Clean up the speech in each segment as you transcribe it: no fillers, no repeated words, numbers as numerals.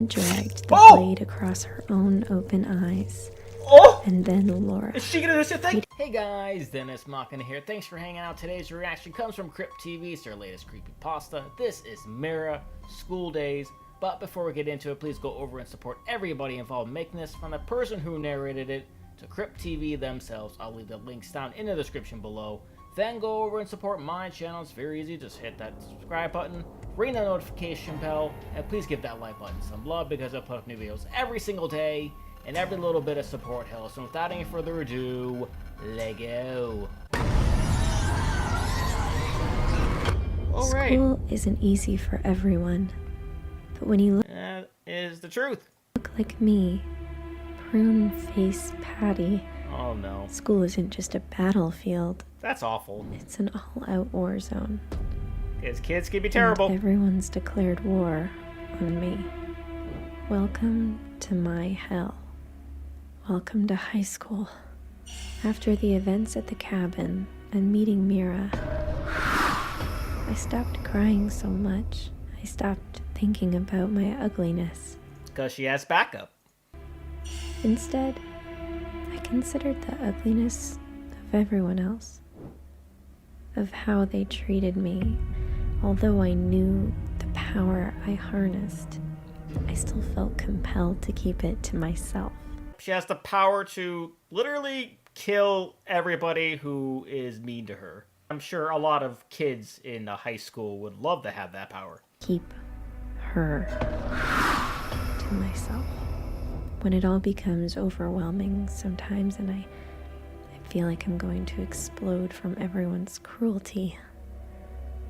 dragged the blade across her own open eyes. And then Laura. Is she gonna do this thing? Hey guys, Dennis Machina here. Thanks for hanging out. Today's reaction comes from Crypt TV. It's their latest creepypasta. This is Mira, School Days. But before we get into it, please go over and support everybody involved in making this, from the person who narrated it to Crypt TV themselves. I'll leave the links down in the description below. Then go over and support my channel. It's very easy. Just hit that subscribe button, ring the notification bell, and please give that like button some love because I put up new videos every single day, and every little bit of support helps. So without any further ado, LEGGO. Alright. School isn't easy for everyone, but when you look That is the truth. like me, prune face Patty, Oh no. school isn't just a battlefield. That's awful. It's an all-out war zone. Because kids can be terrible. And everyone's declared war on me. Welcome to my hell. Welcome to high school. After the events at the cabin and meeting Mira, I stopped crying so much. I stopped thinking about my ugliness. Because she has backup. Instead, I considered the ugliness of everyone else, of how they treated me. Although I knew the power I harnessed, I still felt compelled to keep it to myself. She has the power to literally kill everybody who is mean to her. I'm sure a lot of kids in high school would love to have that power. Keep her to myself. When it all becomes overwhelming sometimes and I feel like I'm going to explode from everyone's cruelty,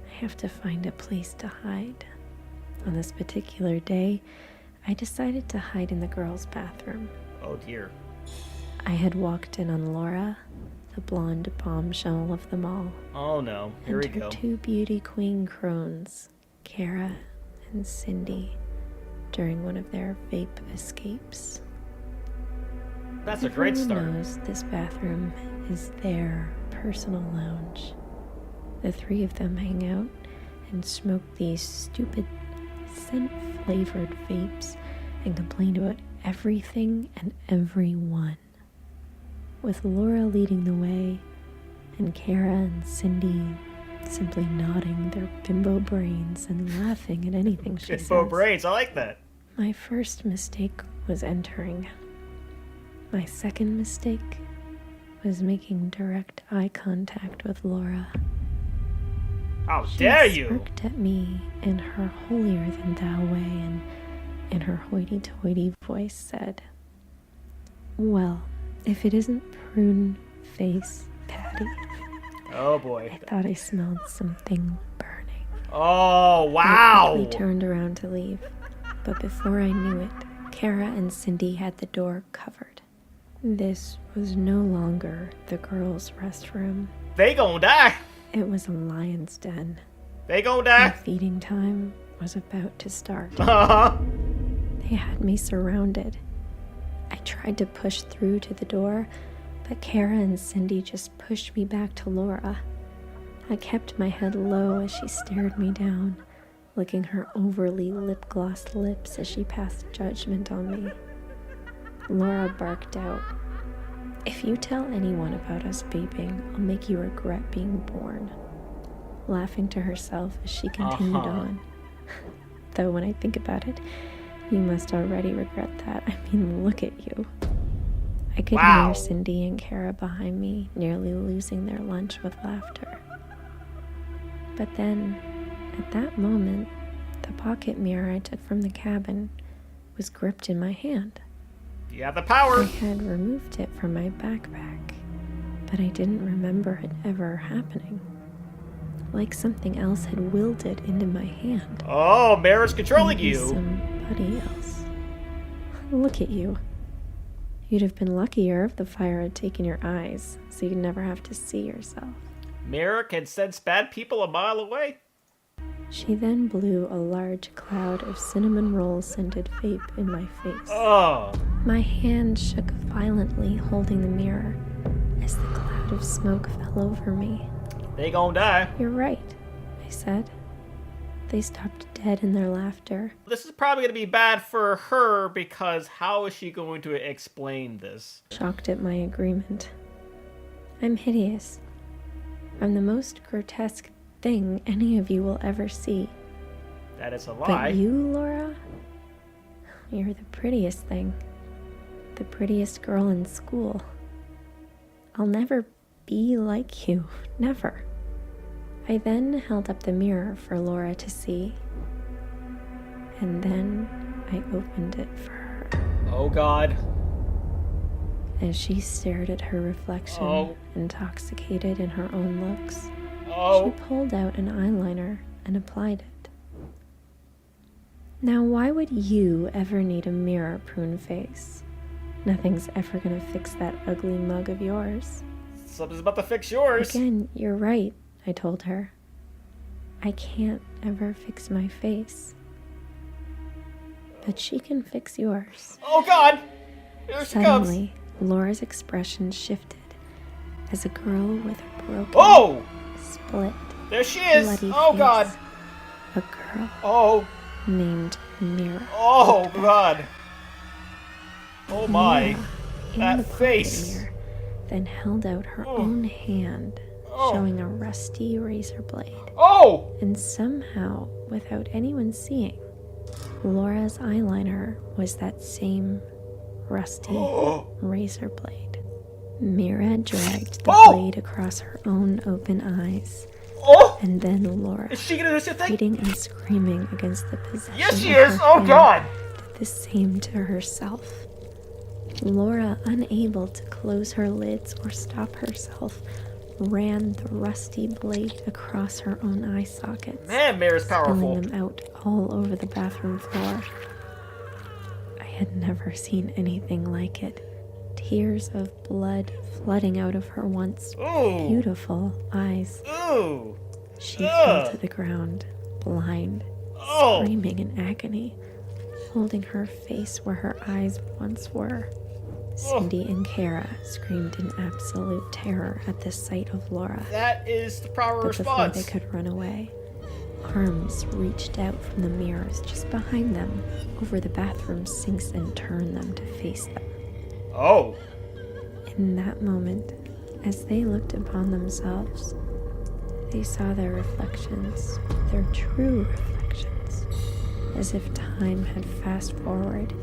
I have to find a place to hide. On this particular day, I decided to hide in the girls' bathroom. Oh dear. I had walked in on Laura, the blonde bombshell of them all. Oh no, here we and her go. two beauty queen crones, Kara and Cindy, during one of their vape escapes. That's a great start. Everyone knows this bathroom is their personal lounge. The three of them hang out and smoke these stupid scent-flavored vapes and complain about everything and everyone. With Laura leading the way and Kara and Cindy simply nodding their bimbo brains and laughing at anything she says. Bimbo brains, I like that. My first mistake was entering. My second mistake was making direct eye contact with Laura. How dare She you! smirked at me in her holier-than-thou way and in her hoity-toity voice said, "Well, if it isn't prune face Patty." Oh boy. I thought I smelled something burning. Oh I wow! quickly turned around to leave, but before I knew it, Kara and Cindy had the door covered. This was no longer the girls' restroom. They gon' die! It was a lion's den. They gon' My die! feeding time was about to start. Uh-huh. They had me surrounded. I tried to push through to the door, but Kara and Cindy just pushed me back to Laura. I kept my head low as she stared me down, licking her overly lip-glossed lips as she passed judgment on me. Laura barked out, "If you tell anyone about us vaping, I'll make you regret being born," laughing to herself as she continued on. Though when I think about it, you must already regret that. I mean, look at you. I could hear Cindy and Kara behind me, nearly losing their lunch with laughter. But then, at that moment, the pocket mirror I took from the cabin was gripped in my hand. You have the power! I had removed it from my backpack, but I didn't remember it ever happening. Like something else had willed it into my hand. Oh, Mira's controlling Maybe you! somebody else. Look at you. You'd have been luckier if the fire had taken your eyes, so you'd never have to see yourself. Mira can sense bad people a mile away. She then blew a large cloud of cinnamon roll scented vape in my face. Oh! My hand shook violently, holding the mirror, as the cloud of smoke fell over me. They gon' die. "You're right," I said. They stopped dead head in their laughter. This is probably going to be bad for her because how is she going to explain this? Shocked at my agreement. I'm hideous. I'm the most grotesque thing any of you will ever see. That is a lie. But you, Laura, you're the prettiest thing. The prettiest girl in school. I'll never be like you. Never. I then held up the mirror for Laura to see. And then I opened it for her. Oh, God. As she stared at her reflection, intoxicated in her own looks, she pulled out an eyeliner and applied it. Now, why would you ever need a mirror, prune face? Nothing's ever gonna fix that ugly mug of yours. Something's about to fix yours. Again, you're right, I told her. I can't ever fix my face. But she can fix yours. Oh, God! Here she comes. Suddenly, Laura's expression shifted as a girl with a broken, split, there she is! bloody Oh, face, God! A girl named Mira. Oh, God! Oh, my. Mira, That face! Mirror, then held out her own hand, showing a rusty razor blade. And somehow, without anyone seeing, Laura's eyeliner was that same rusty razor blade. Mira dragged the blade across her own open eyes. And then Laura, is she gonna do something? fighting and screaming against the possession Yes, she of is! her Oh, hair, God! did the same to herself. Laura, unable to close her lids or stop herself, ran the rusty blade across her own eye sockets. Man, Mira's powerful. Spilling them out all over the bathroom floor. I had never seen anything like it. Tears of blood flooding out of her once beautiful eyes. She fell to the ground, blind, screaming in agony, holding her face where her eyes once were. Cindy and Kara screamed in absolute terror at the sight of Laura. That is the proper But response. before they could run away, arms reached out from the mirrors just behind them over the bathroom sinks and turned them to face them. In that moment, as they looked upon themselves, they saw their reflections, their true reflections. As if time had fast forward,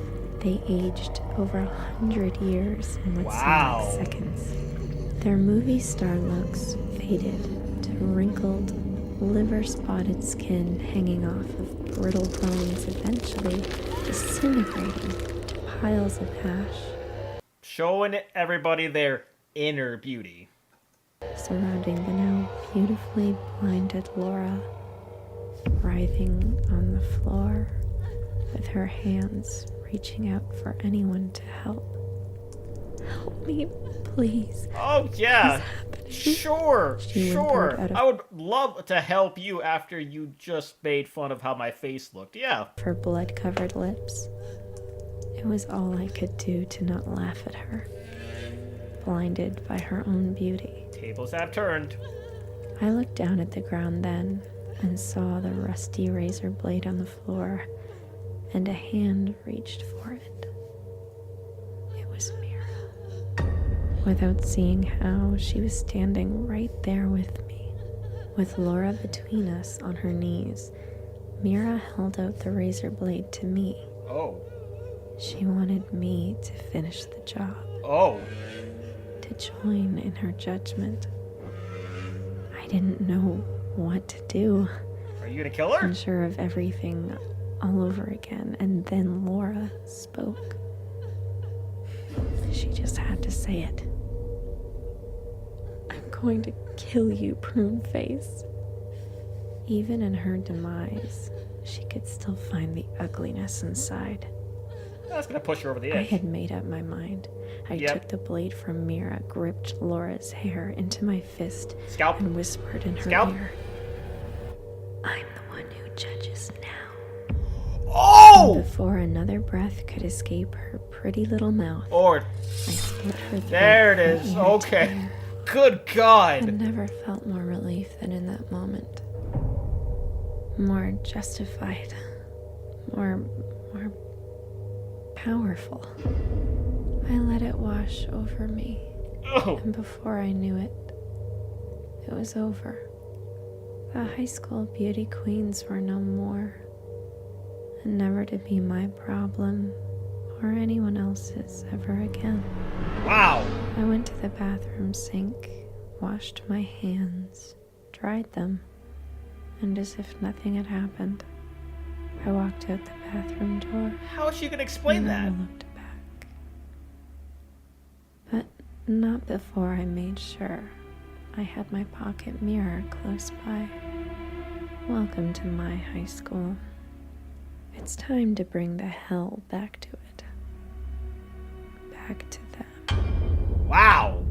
they aged over 100 years in what seemed like seconds. Their movie star looks faded to wrinkled, liver-spotted skin hanging off of brittle bones, eventually disintegrating to piles of ash. Showing everybody their inner beauty. Surrounding the now beautifully blinded Laura, writhing on the floor with her hands reaching out for anyone to help. Help me, please. Oh, yeah. Sure. Out of I would love to help you after you just made fun of how my face looked. Yeah. her blood-covered lips. It was all I could do to not laugh at her, blinded by her own beauty. Tables have turned. I looked down at the ground then and saw the rusty razor blade on the floor, and a hand reached for it. It was Mira. Without seeing how, she was standing right there with me, with Laura between us on her knees. Mira held out the razor blade to me. She wanted me to finish the job. To join in her judgment. I didn't know what to do. Are you gonna kill her? Unsure of everything all over again, and then Laura spoke. She just had to say it. I'm going to kill you, prune face. Even in her demise, she could still find the ugliness inside. That's gonna push her over the I edge. had made up my mind. I took the blade from Mira, gripped Laura's hair into my fist, and whispered in her ear, I'm the one who judges now. And before another breath could escape her pretty little mouth, I split her throat. There it is. Okay. Good God. I never felt more relief than in that moment. more justified, more powerful. I let it wash over me, and before I knew it, it was over. The high school beauty queens were no more, and never to be my problem or anyone else's ever again. Wow! I went to the bathroom sink, washed my hands, dried them, and as if nothing had happened, I walked out the bathroom door. How is she gonna explain that? And never looked back. But not before I made sure I had my pocket mirror close by. Welcome to my high school. It's time to bring the hell back to it. Back to them. Wow!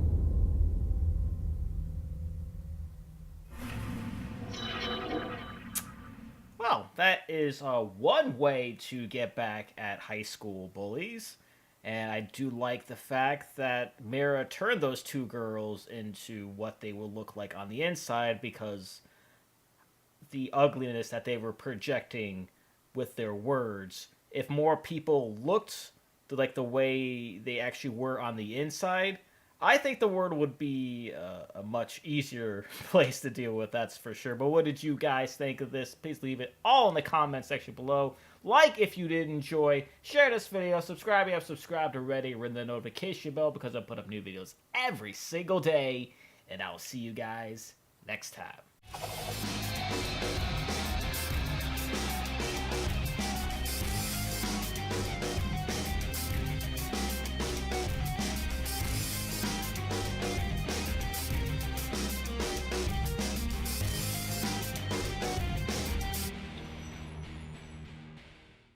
Well, that is one way to get back at high school bullies. And I do like the fact that Mira turned those two girls into what they will look like on the inside, because the ugliness that they were projecting with their words, if more people looked like the way they actually were on the inside, I think the world would be a much easier place to deal with, that's for sure. But what did you guys think of this? Please leave it all in the comment section below. Like if you did enjoy, share this video, subscribe if you have subscribed already, ring the notification bell because I put up new videos every single day. And I will see you guys next time.